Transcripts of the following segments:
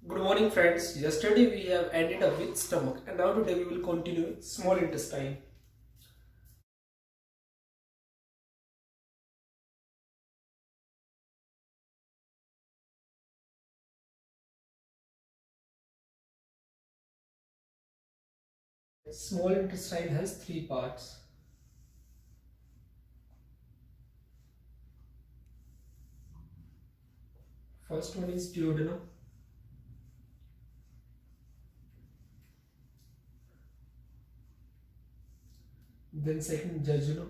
Good morning friends. Yesterday we have ended up with stomach and now today we will continue with small intestine. Small intestine has three parts. First one is duodenum. Then second jejunum.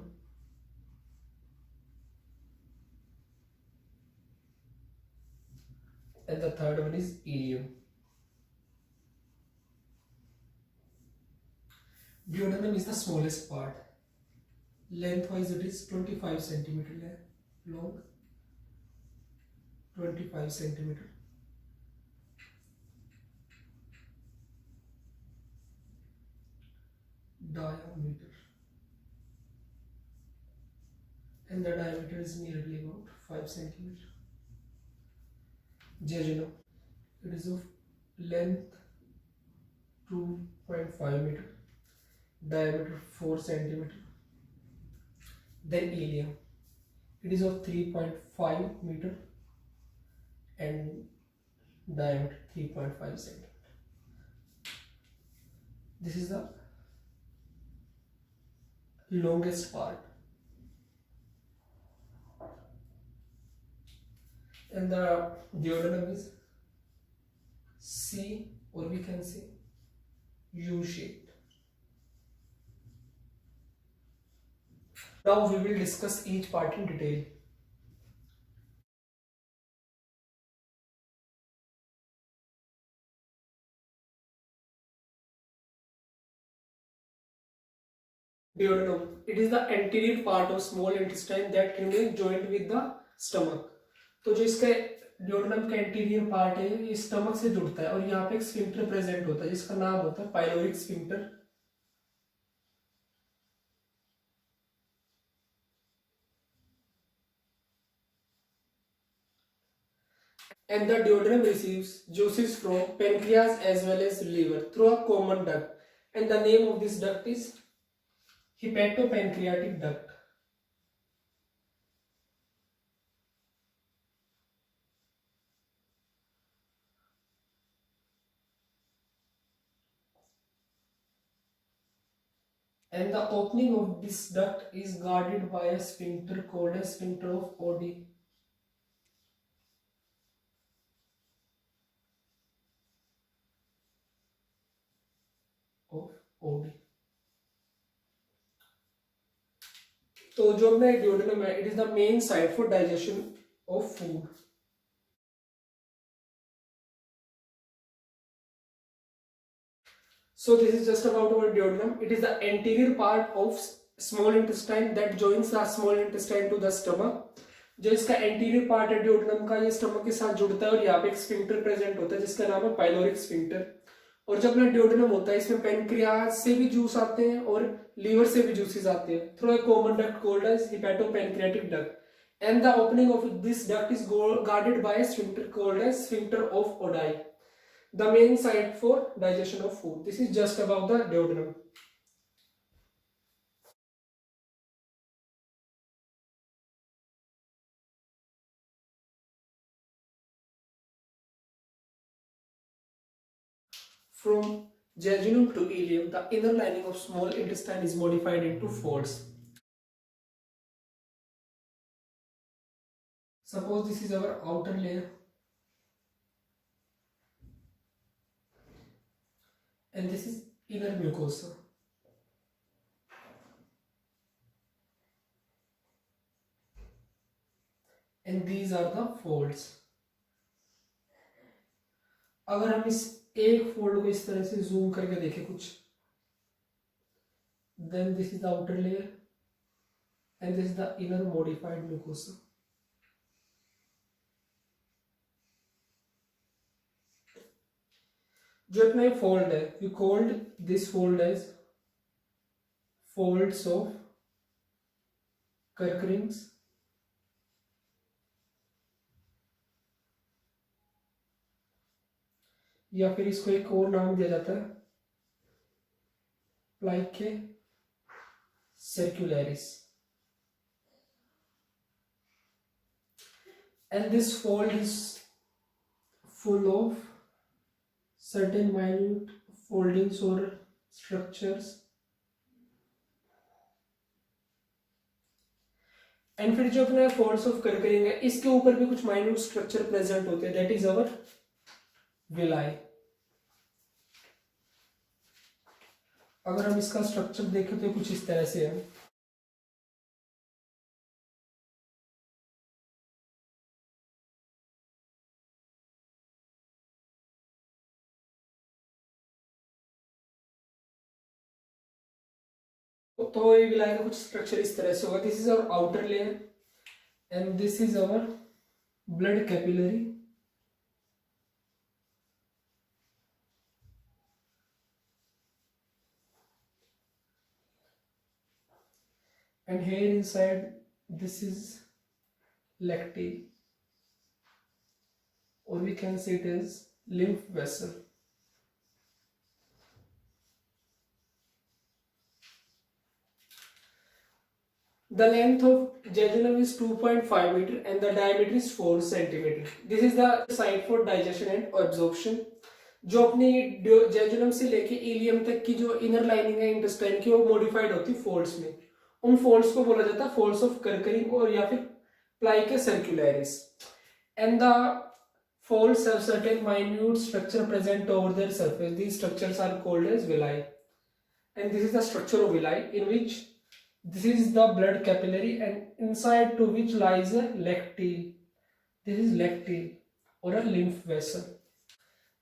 And the third one is ileum. Duodenum is the smallest part. Lengthwise it is 25 centimeter long, 25 centimeter. Diameter. And the diameter is nearly about 5 centimeter. Jejunum. It is of length 2.5 meter, diameter 4 centimeter. Then ileum. It is of 3.5 meter and diameter 3.5 centimeter. This is the longest part. And the duodenum is C, or we can say U-shaped. Now we will discuss each part in detail. Duodenum. It is the anterior part of small intestine that remains joined with the stomach. तो जो इसका duodenum का anterior part है ये stomach से जुड़ता है और यहाँ पे एक sphincter present होता है जिसका नाम होता है pyloric sphincter. And the duodenum receives juices from pancreas as well as liver through a common duct. And the name of this duct is hepatopancreatic duct. And the opening of this duct is guarded by a sphincter called a sphincter of Oddi. तो जो अपना duodenum है, it is the main site for digestion of food. So this is just about our duodenum. It is the anterior part of small intestine that joins the small intestine to the stomach. जो इसका anterior part है duodenum का, ये stomach के साथ जुड़ता है और यहाँ पे एक स्फिंक्टर प्रेजेंट होता है जिसका नाम है पाइलोरिक स्फिंक्टर. और जब अपना duodenum होता है इसमें पेनक्रियाज से भी जूस आते हैं और लीवर से भी जूसेस आते हैं through a common duct called as hepatopancreatic duct. And the opening of this duct is guarded by a sphincter called as sphincter of Oddi, the main site for digestion of food. This is just about the duodenum. From jejunum to ileum, the inner lining of small intestine is modified into folds. Suppose this is our outer layer and this is inner mucosa. And these are the folds. अगर हम इस एक fold को इस तरह से zoom करके देखें कुछ, then this is the outer layer and this is the inner modified mucosa. जो अपना ये फोल्ड है, we called this fold as folds of Kirk-Rings. या फिर इसको एक और नाम दिया जाता है प्लाइके सर्कुलरिस। And this fold is full of certain minute foldings or structures। And फिर जो अपना फोल्ड्स ऑफ कर्करिंग है इसके ऊपर भी कुछ माइन्यूट स्ट्रक्चर प्रेजेंट होते हैं, दैट इज अवर विलाई। अगर हम इसका स्ट्रक्चर देखें तो कुछ इस तरह से है। तो ये विलाई का कुछ स्ट्रक्चर इस तरह से होगा। This is our outer layer and this is our blood capillary and here inside this is lactate or we can say it as lymph vessel। The length of jejunum is 2.5 meter and the diameter is 4 centimeter। This is the site for digestion and absorption। जो अपनी jejunum से लेके ilium तक की जो inner lining है intestine की वो मॉडिफाइड होती है फोल्ड्स में। उन फोल्ड्स को बोला जाता है फोल्ड्स ऑफ कर्करिंग और या फिर plicae circulares. And the folds have certain minute structure present over their surface। These structures are called as villi। And this is the structure of villi in which this is the blood capillary and inside to which lies a lactile। This is lactile or a lymph vessel।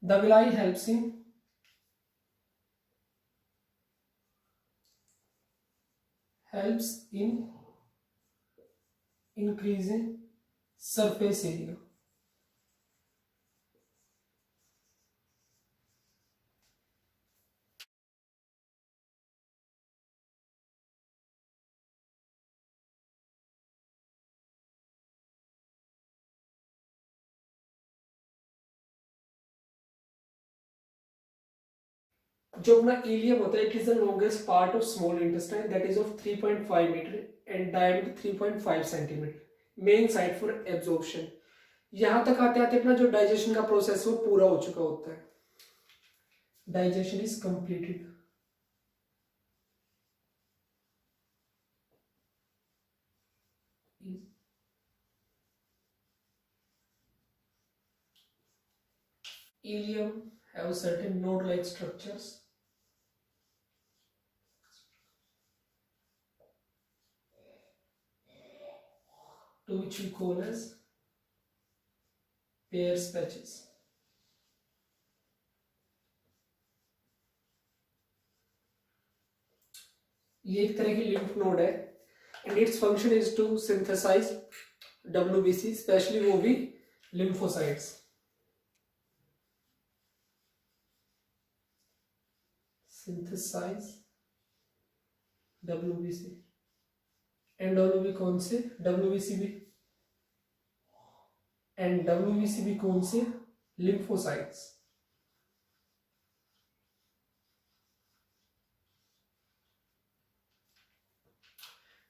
The villi helps in increasing surface area। जो अपना ileum होता है it is the longest part of small intestine that is of 3.5 metre and diameter 3.5 centimetre. Main site for absorption. यहां तक आते आते अपना जो डाइजेशन का प्रोसेस वो पूरा हो चुका होता है। Digestion is completed. Ileum have certain node-like structures to which we call as Peyer's patches। ये एक तरह की lymph node है and its function is to synthesize WBC, especially वो भी lymphocytes। synthesize WBC and WBC कौन से WBC भी and WBC भी कौन से lymphocytes।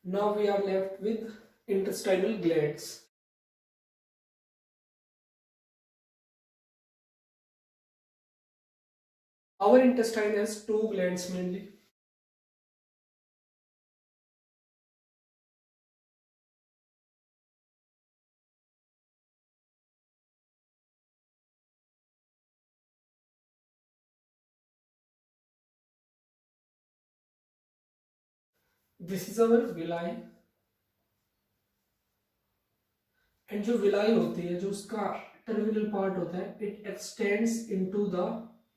Now we are left with intestinal glands। Our intestine has two glands mainly। This is our villi and जो villi होती है जो उसका टर्मिनल पार्ट होता है it extends into the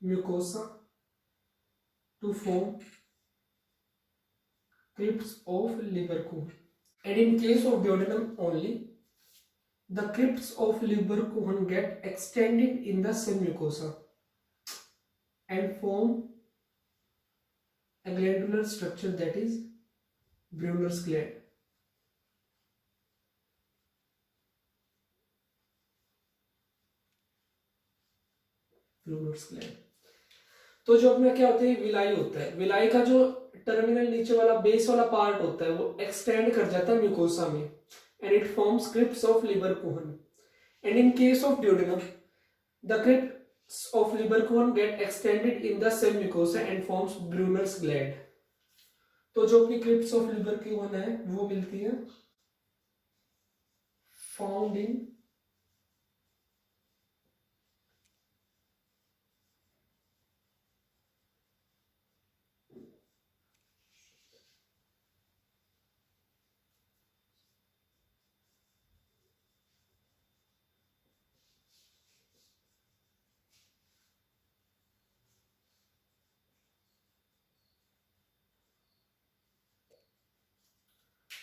mucosa to form crypts of Lieberkuhn। And in case of duodenum only the crypts of Lieberkuhn get extended in the same mucosa and form a glandular structure that is Brunner's gland। Brunner's gland. तो जो अपना क्या होता है, villi होता है, villi का जो टर्मिनल नीचे वाला बेस वाला पार्ट होता है वो एक्सटेंड कर जाता है म्यूकोसा में and it forms crypts of Lieberkuhn and in case of duodenum the crypts of Lieberkuhn get extended in the same mucosa and forms Brunner's gland. तो जो अपनी क्रिप्ट्स ऑफ लिबरकुहन है वो मिलती है found in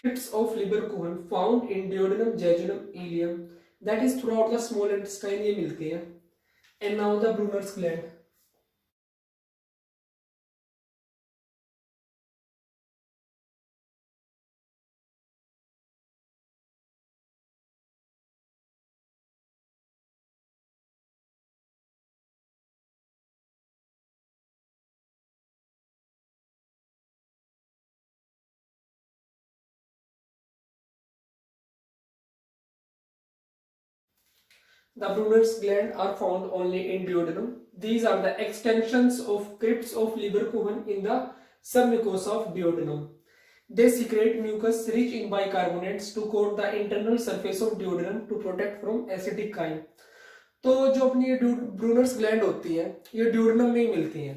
crypts of Lieberkuchen found in duodenum, jejunum, ileum, that is throughout the small intestine ये मिलती है। And now the Brunner's gland. The Brunner's gland are found only in duodenum. These are the extensions of crypts of Lieberkuchen in the submucosa of duodenum. They secrete mucus rich in bicarbonates to coat the internal surface of duodenum to protect from acidic chyme. तो जो अपनी ये Brunner's gland होती है ये ड्यूodenum में ही मिलती है,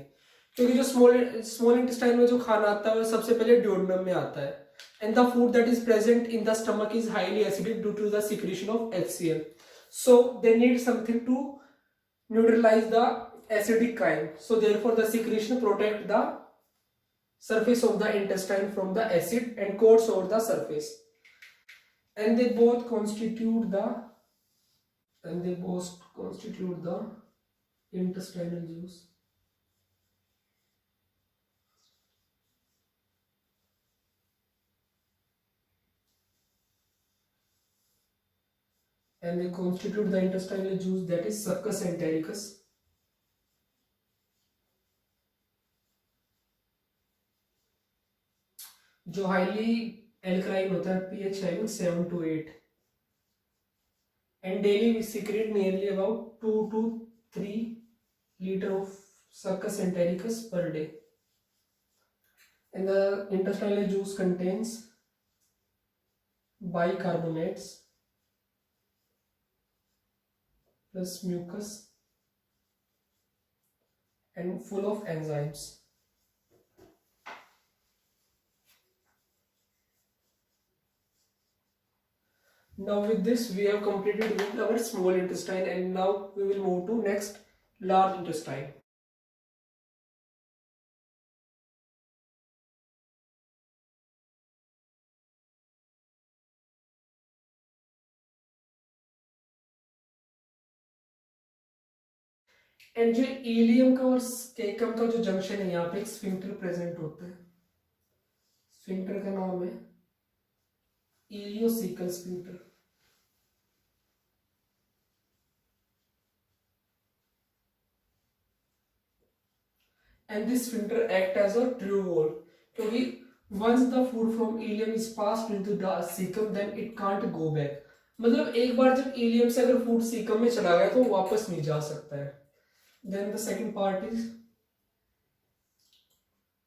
क्योंकि जो स्मॉल इंटेस्टाइन में जो खाना आता है वो सबसे पहले ड्यूodenum में आता है। And the food that is present in the stomach is highly acidic due to the secretion of HCl. So they need something to neutralize the acidic chyme. So therefore the secretion protect the surface of the intestine from the acid and coats over the surface. And they both constitute the intestinal juice. And they constitute the intestinal juice that is succus entericus. जो highly alkaline होता है, pH having 7 to 8, and daily we secrete nearly about 2 to 3 liter of succus entericus per day. And the intestinal juice contains bicarbonates plus mucus and full of enzymes. Now with this we have completed with our small intestine, and now we will move to next large intestine. And जो ilium का और केकम का जो junction है यहाँ पे एक sphincter present होता है। स्फिंक्टर का नाम है ileocaecal sphincter. And this sphincter act as a true wall, क्योंकि once the food from ileum is passed into the cecum then it can't go back। मतलब एक बार जब इलियम से अगर फूड सीकम में चला गया तो वापस नहीं जा सकता है। Then the second part is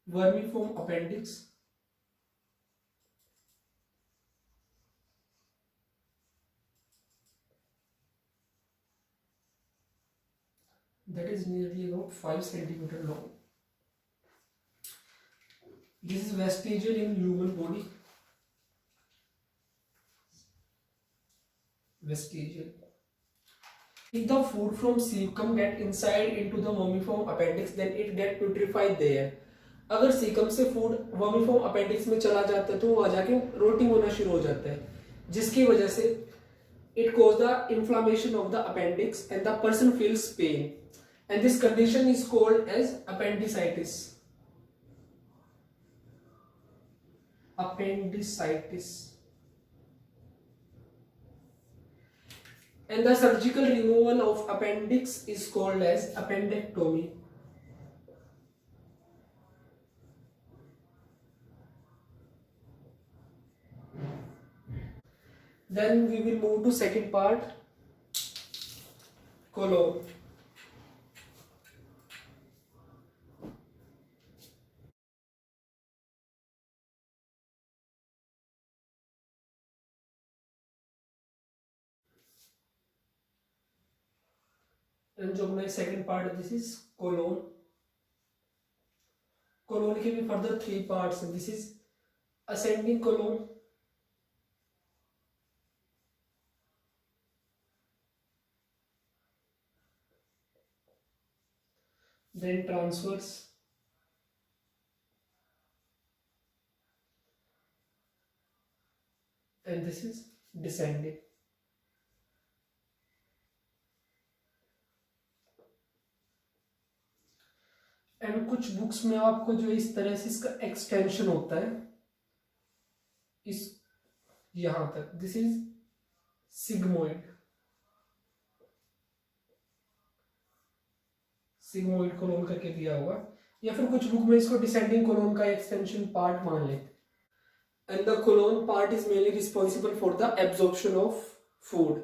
vermiform appendix. That is nearly about 5 centimeter long. This is vestigial in human body. Vestigial. If the food from cecum get inside into the vermiform appendix, then it get putrefied there. अगर caecum से food वर्मिफॉर्म appendix में चला जाता है तो वो आ जाके रोटिंग होना शुरू हो जाता है, जिसकी वजह से it cause the inflammation of the appendix and the person feels pain, and this condition is called as appendicitis. Appendicitis. And the surgical removal of appendix is called as appendectomy. Then we will move to second part, colon. And जो अपना second part, this is colon. Colon के भी further 3 parts. This is ascending colon, then transverse, and this is descending. And कुछ books में आपको जो इस तरह से इसका एक्सटेंशन होता है इस यहां तक, this is sigmoid, sigmoid colon करके दिया होगा, या फिर कुछ बुक में इसको डिसेंडिंग कोलोन का एक्सटेंशन पार्ट मान लेते। And the colon part is mainly responsible for the absorption of food.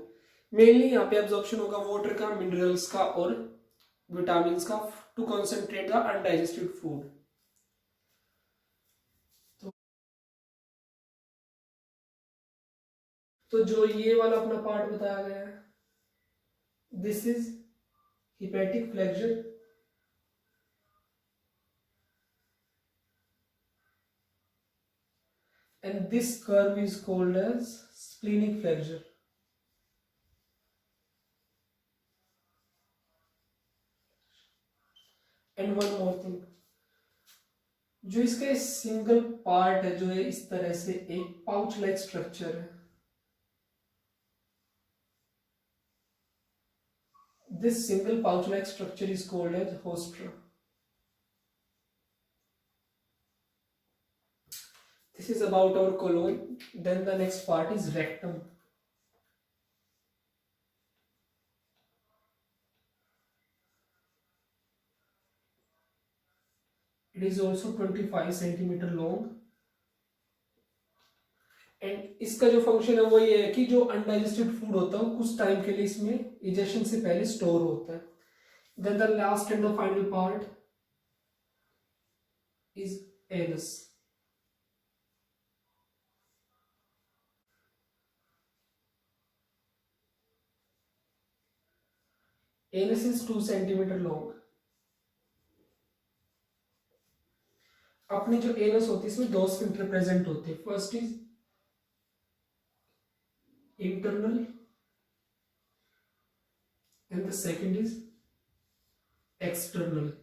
Mainly यहाँ पे एब्जॉर्प्शन होगा वाटर का, मिनरल्स का और विटामिन का, to concentrate the undigested food. तो जो ये वाला अपना पार्ट बताया गया है, this is hepatic flexure, and this curve is called as splenic flexure. And one more thing, जो इसका सिंगल पार्ट है, जो है इस तरह से एक पाउच लाइक स्ट्रक्चर है, this single pouch like structure is called as rostra. This is about our colon. Then the next part is rectum. It is also 25 centimeter long. And इसका जो फंक्शन है वो ये है कि जो अनडाइजेस्टेड फूड होता है कुछ टाइम के लिए इसमें इजेक्शन से पहले स्टोर होता है। Then the last and the final part is anus. Anus is 2 centimetre long. अपनी जो एनस होती है इसमें दो स्फिंक्टर प्रेजेंट होते हैं। First is internal and the second is external.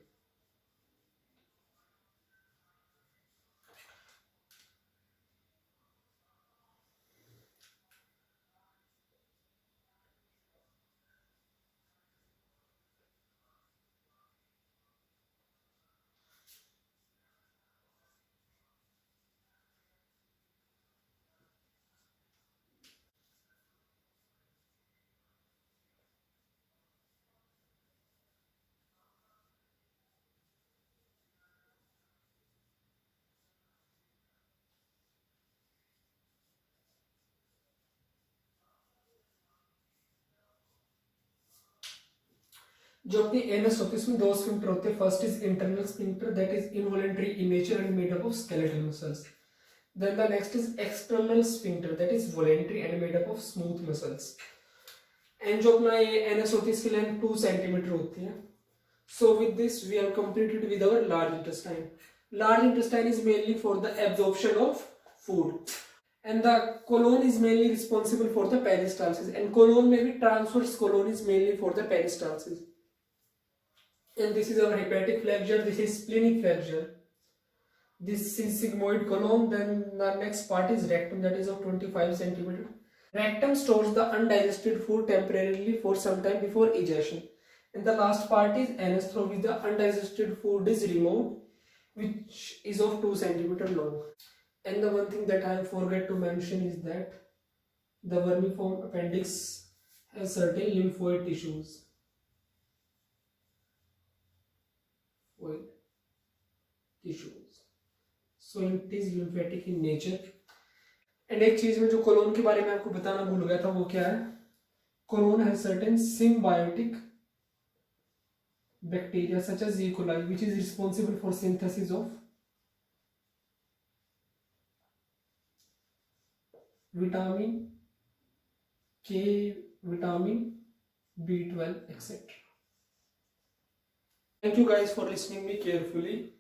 जो अपनी एनस होती है इसमें दो स्फिंक्टर होते हैं। First is internal sphincter that is involuntary in nature and made up of skeletal muscles. Then the next is external sphincter that is voluntary and made up of smooth muscles. And जो अपना ये anus होती है इसकी length 2 centimetre होती है। So with this we are completed with our large intestine. Large intestine is mainly for the absorption of food and the colon is mainly responsible for the peristalsis, and colon में भी transverse colon is mainly for the peristalsis. And this is our hepatic flexure, this is splenic flexure, this is sigmoid colon. Then the next part is rectum, that is of 25 centimeter. Rectum stores the undigested food temporarily for some time before egestion. And the last part is anus, through which the undigested food is removed, which is of 2 centimeter long. And the one thing that I forget to mention is that the vermiform appendix has certain lymphoid tissues. Lymphoid tissues. So it is lymphatic in nature. And एक चीज में जो colon के बारे में आपको बताना भूल गया था वो क्या है, colon has certain symbiotic bacteria such as E. coli which is responsible for synthesis of vitamin K, vitamin B12, etc. Thank you guys for listening me carefully.